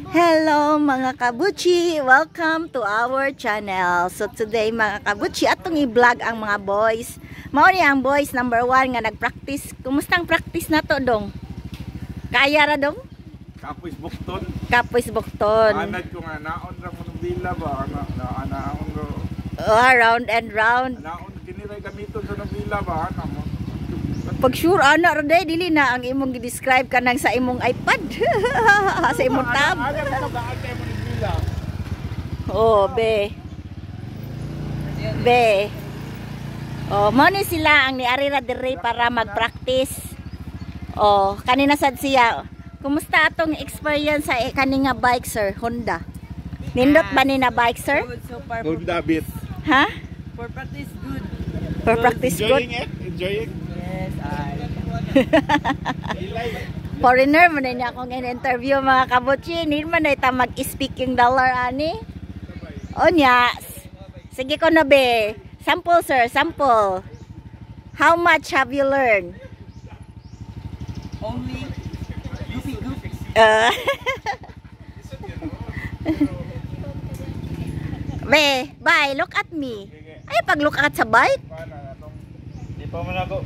Hello mga kabuchi! Welcome to our channel. So today mga kabuchi, atong i-vlog ang mga boys. Mao ni ang boys number 1 nga nag-practice. Kumustang practice na to dong? Kaya ra dong? Kapoy bukton. Kapoy bukton. Anad ko nga naon ra mo ng bila ba naon ro. Round and round. Naon kiniray gamiton sa ng bila ba mo. Pag sure ana ra day dili na ang imong gi-describe kanang sa imong iPad. Sa imong tab. Oh, be. Be. Oh, mo ni sila ang niari ra dire para mag-practice. Oh, kanina sad siya. Kumusta atong experience sa kaninga bike, sir? Honda. Nindot ba ni na bike, sir? Honda Beat. Ha? For practice good. For practice good. Enjoying? Yes, Foreigner man niya akong in-interview mga kabutsi. Hindi man na ita mag-speaking dollar ani. O niya. Sige ko na be. Sample, sir. Sample. How much have you learned? only goofy. Be, bye. Look at me. Ay, pag-look at sa bike. Di pa man ako.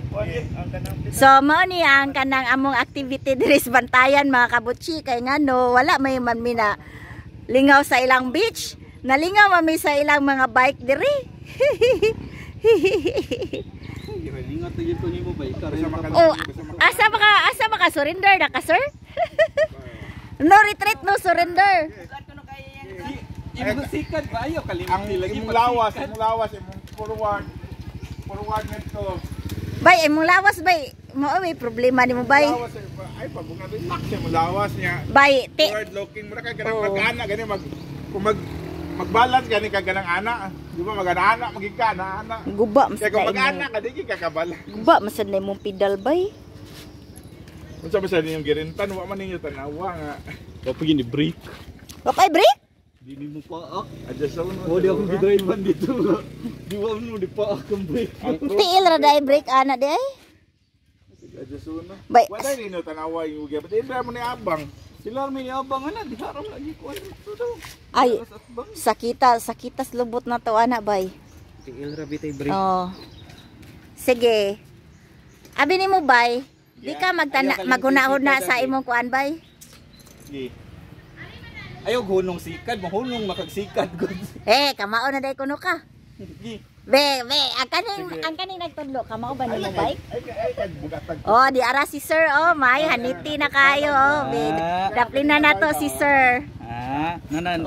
So, mao ni ang kanang among activity diri sa Bantayan mga kabutsi. Kay nga no, wala may man mina lingaw sa ilang beach. Nalingaw mami sa ilang mga bike diri. Lingat na ko nimo ba Oh, asa maka surrender na ka, sir? No retreat, no surrender. Imong sikat ba ayo Ang kalimti lagi imong lawas, imong forward nito. Bay, imong lawas bay. Mao may problema nimo bay. Lawas ay pabog na rin siya mo lawas niya. Bay, Forward looking mo na kay ganang mag-ana gani kung mag-balance gani ka ganang ana. Di ba mag-ana magika na ana. guba Kaya masad kung na mag-ana imong. ka di ka kabala. Guba masad na imong pedal bay. Unsa ba sa ninyong girintan wa man ninyo tanawa nga. Kapag ni break. Kapay break? Dili mo pa ak. Adjust sa uno. Oh, di ako gidrive man dito. Di wa mo di pa ak ang brake. Tiil ra dai break ana di ay. Adjust uno. Bay. Wala ninyo tanawa yung ugi. Pati indra mo ni abang. Sila may abang na di haram lagi ko ano. Ay, sakitas lubot na to ana bay. Tiil ra bitay brake. Oh. Sige. Abi nimo bay, di ka maghuna-huna sa imong kuan bay. Sige. Ayaw hunong sikad, mahunong makagsikad gud. Kamao na day kuno ka. Be, ang kaning nagtudlo, kamao ba nimo bay? Ay bugatag. Oh, di ara si sir, oh, may haniti na kayo, oh. Daplin na nato si sir.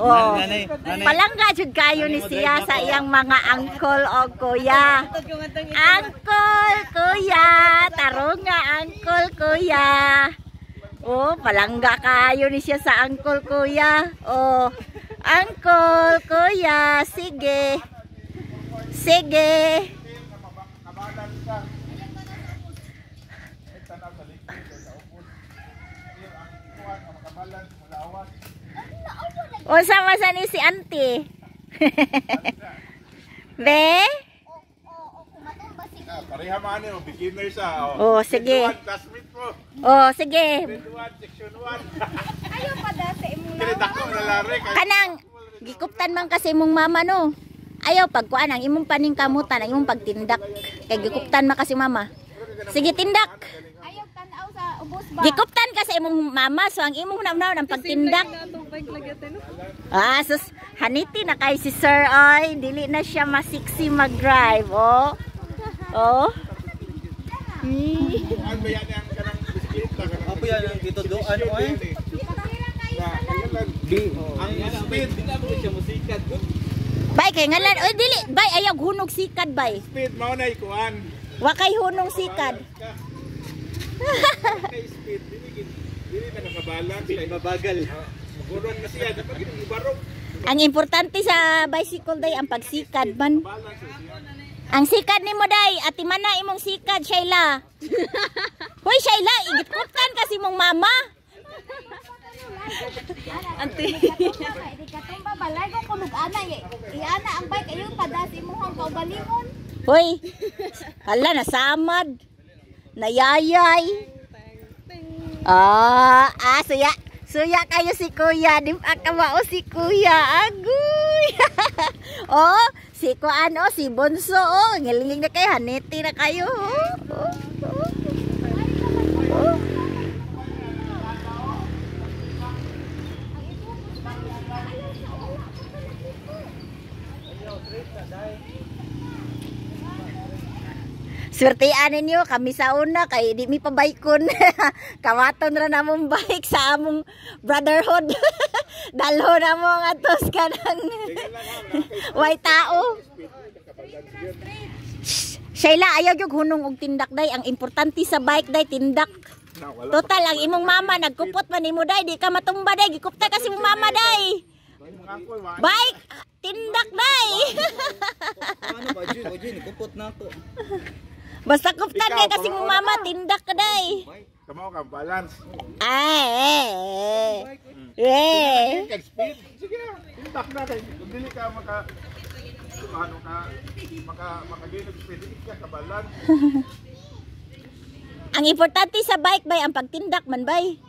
Oh, palangga jud kayo ni siya sa iyang mga uncle o kuya. Uncle, kuya, tarunga uncle, kuya. Oh, palangga kayo ni siya sa uncle, kuya. Oh, uncle, kuya, sige. Sige. O sama sa ni si auntie. Be? Pareha man ni beginner sa. Oh, sige. Classmate mo. Oh, sige. Grade 1, section 1. Ayaw pa dati imong Kaya dako na lari kay. Kanang gikuptan man kasi imong mama no. Ayaw pagkuan ang imong paningkamutan, ang imong pagtindak. Kay gikuptan man kasi mama. Sige tindak. ayaw tanaw sa ubos ba? Gikuptan kasi imong mama so ang imong hunaw ang pagtindak. Sus, haniti na kay si sir ay dili na siya masiksi mag-drive, oh. Oh. Ano ba yan ang kanang bisikleta kanang. Apo yan dito doan oy. Ang speed din ako siya musikat gud. Bay kay ngalan, oy dili, bay ayaw hunog sikad bay. Speed mao na ikuan. Wa kay hunong sikad. Kay speed dili ka nakabalance kay Mabagal. magurong na siya dapat ibarong. Ang importante sa bicycle day ang pagsikad man. Balance siya. Ang sikad nimo day, ati man na imong sikad, Shayla. Hoy Shayla, igitkutan kasi mong mama. Ante. Di ka tumba balay ko kunog ana iana ang bike ayo padas imong kaugalingon. Hoy. Hala nasamad. Nayayay. So Suya kayo si Kuya. Di pa kamao si Kuya. Agoy. Oh, si Kuan oh, si Bonso oh. Ngilingig na kayo. Haniti na kayo. Oh. Swertean ninyo kami sa una kay di mi pabaykon. Kawaton ra namong bike sa among brotherhood. Dalho na mo nga tos kanang way tao. Sheila ayaw gyud hunong og tindak day. Ang importante sa bike day tindak. Total ang imong mama nagkupot man nimo day, di ka matumba day, gikupta kasi imong mama day. Bike tindak day. Ano ba Jun, kupot na ako. Basta kuptan kay kasi imong mama tindak ka day. Kamao ka balance. Kag speed. Sige na. Tindak na kay dili ka makagino speed ka balance. Ang importante sa bike bay ang pagtindak man bay.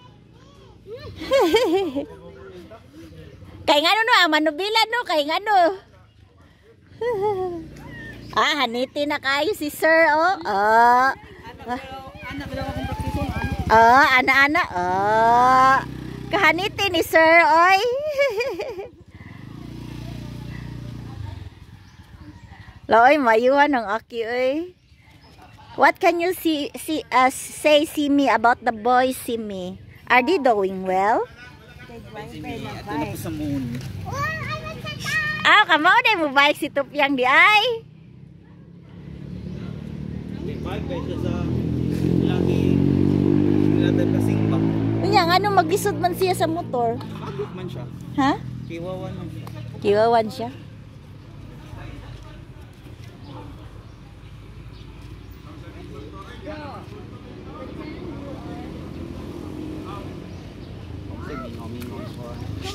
Kay ngano no ang manubila no kay ngano. Haniti na kayo si Sir oh. Ana. Kahaniti ni Sir oy. Loy mayuhan ang aki oy. What can you say Simi about the boys Simi? Are they doing well? Ito na po sa moon. Kamao day mo bike si Tupyang di ay. Bike siya sa laki. Nilatag kasing pa. Unya ano maglisod man siya sa motor? Magod man siya. Ha? Kiwawan man siya. Kiwawan siya.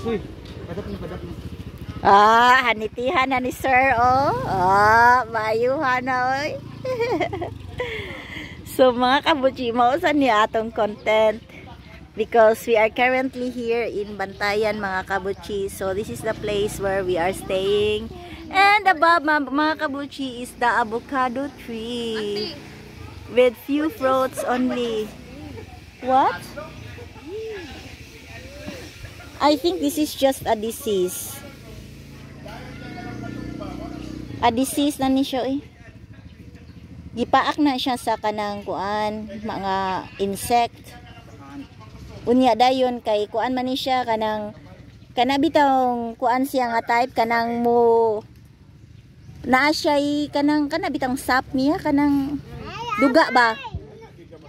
Uy, padap na. Hanitihan na ni Sir oh. Mayuhan na oy. So mga kabuchi, mausan niya atong content because we are currently here in Bantayan mga kabuchi. So this is the place where we are staying. And above mga kabuchi is the avocado tree with few fruits only. What? I think this is just a disease. A disease na ni siya eh. Gipaak na siya sa kanang kuan, mga insect. Unya dayon kay kuan man ni siya kanang kanabitang kuan siya nga type kanang mo naa siya kanang kanabitang sap niya kanang duga ba.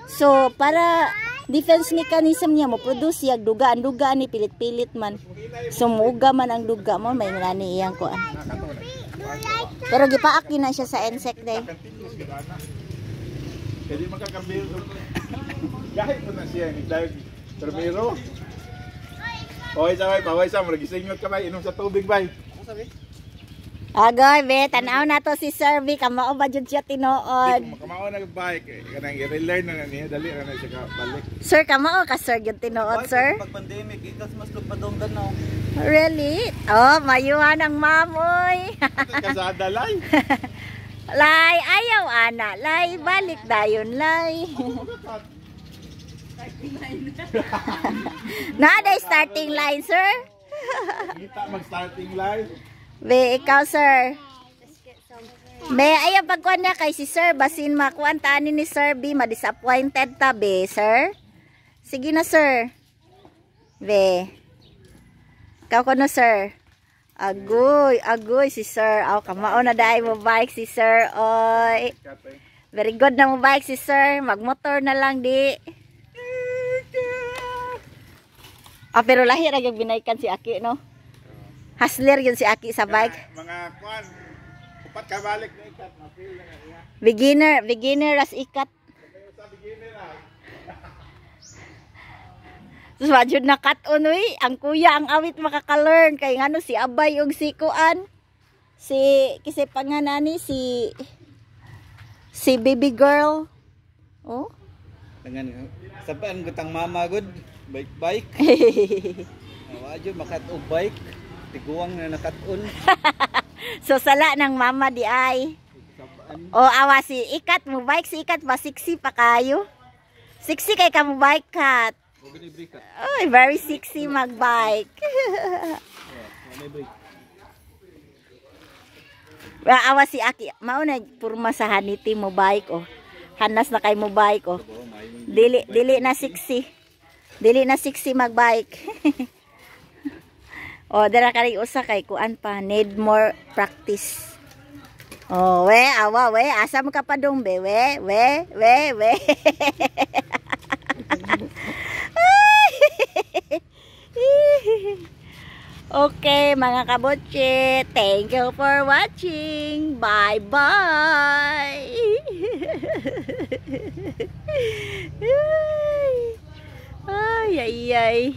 So para defense mechanism niya mo produce siya duga ni pilit-pilit man. So muuga man ang duga mo may nani iyang kuan. Pero gipaak na siya sa insect day. Jadi makakambir. Gahit mo na siya ni Dad. Termiro. Oy, paway sa magisingot ka bay inom sa tubig bay. Ako sabi. Agoy, be, tanaw na to si Sir B. Kamao ba dyan siya tinood? Kamao na bike. Kanang i-relearn na niya. Dali na siya balik. Sir, kamao ka Sir dyan tinood, Sir? Pag pandemic, ikas mas lupadong ganaw. Really? Oh, mayuhan ang mamoy. Kasada lay. Lay, ayaw ana. Lay, balik dayon, lay. Naday starting line, Sir? Kita mag-starting line. Be, ikaw, Sir. Be, ayaw pagkuhan niya kay si Sir. Basin makuhan taanin ni Sir B. Ma-disappointed ta, be, Sir. Sige na, Sir. Be. Ikaw ko na, Sir. Agoy, si Sir. Kamao na dahil mo bike si Sir. Oy. Very good na mo bike si Sir. Magmotor na lang, di. Pero lahir yung binaikan si Aki, no? Hustler yun si Aki sa bike. Mga kuan, upat ka balik na ikat. Mapil na nga. Beginner as ikat. Sa beginner ah. Tapos wajud na cut-on, uy. Ang kuya, ang awit makaka-learn. Kaya nga no, si Abay yung si Kuan. Kasi panganani, si baby girl. Oh? Tangan, sabaan gutang mama good. Bike. Awa jud makat-og bike. Tiguang na nakat-on. So sala ng mama di ay. O awa si Ikat mo bike, si Ikat ba sexy pa kayo? Sexy kay ka mo bike kat. Oh, very sexy mag-bike. Awa si Aki, mao na purma sa haniti mo bike oh. Hanas na kay mo bike oh. Dili na sexy. Dili na sexy mag-bike. Oh, dara kay usa kay kuan pa, need more practice. Oh, we, awa, we, asam ka pa dong, be, we. Okay, mga kabotse, thank you for watching. Bye-bye. Ay.